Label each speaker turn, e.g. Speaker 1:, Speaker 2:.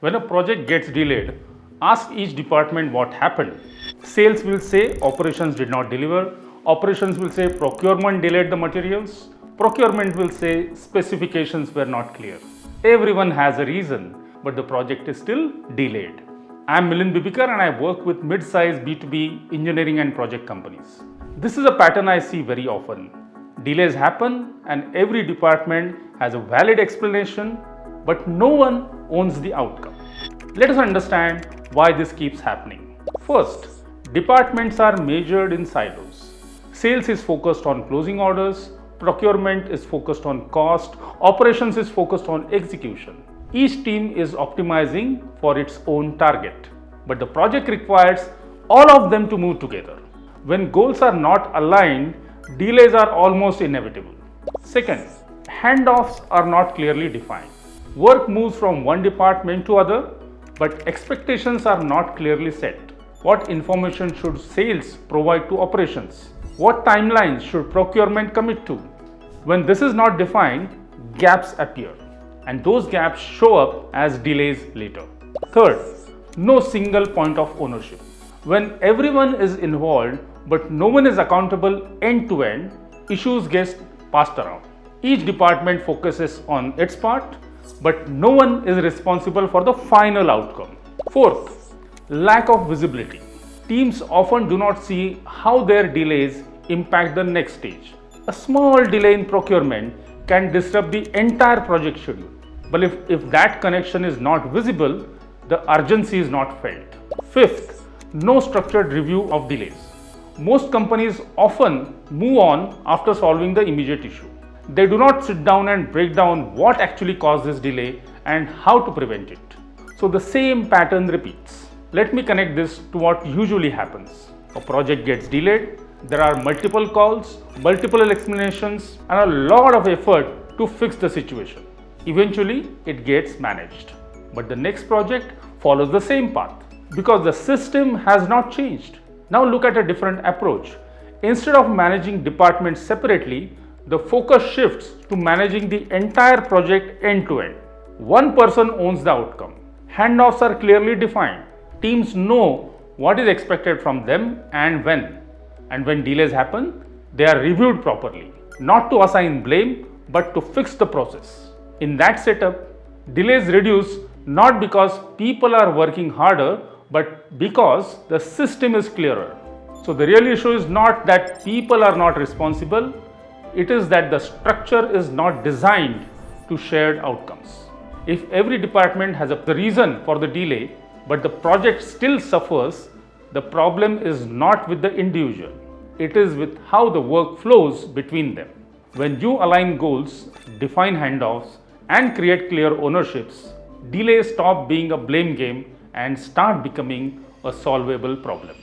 Speaker 1: When a project gets delayed, ask each department what happened. Sales will say operations did not deliver. Operations will say procurement delayed the materials. Procurement will say specifications were not clear. Everyone has a reason, but the project is still delayed. I am Milind Bibikar and I work with mid-sized B2B engineering and project companies. This is a pattern I see very often. Delays happen and every department has a valid explanation, but no one owns the outcome. Let us understand why this keeps happening. First, departments are measured in silos. Sales is focused on closing orders, procurement is focused on cost, operations is focused on execution. Each team is optimizing for its own target, but the project requires all of them to move together. When goals are not aligned, delays are almost inevitable. Second, handoffs are not clearly defined. Work moves from one department to other, but expectations are not clearly set. What information should sales provide to operations? What timelines should procurement commit to? When this is not defined, gaps appear, and those gaps show up as delays later. Third, no single point of ownership. When everyone is involved but no one is accountable end to end, issues get passed around. Each department focuses on its part, but no one is responsible for the final outcome. Fourth, lack of visibility. Teams often do not see how their delays impact the next stage. A small delay in procurement can disrupt the entire project schedule. But if that connection is not visible, the urgency is not felt. Fifth, no structured review of delays. Most companies often move on after solving the immediate issue. They do not sit down and break down what actually caused this delay and how to prevent it. So the same pattern repeats. Let me connect this to what usually happens. A project gets delayed, there are multiple calls, multiple explanations, and a lot of effort to fix the situation. Eventually, it gets managed. But the next project follows the same path because the system has not changed. Now look at a different approach. Instead of managing departments separately, the focus shifts to managing the entire project end to end. One person owns the outcome. Handoffs are clearly defined. Teams know what is expected from them and when. And when delays happen, they are reviewed properly, not to assign blame, but to fix the process. In that setup, delays reduce not because people are working harder, but because the system is clearer. So the real issue is not that people are not responsible, it is that the structure is not designed to shared outcomes. If every department has a reason for the delay, but the project still suffers, the problem is not with the individual. It is with how the work flows between them. When you align goals, define handoffs, and create clear ownerships, delays stop being a blame game and start becoming a solvable problem.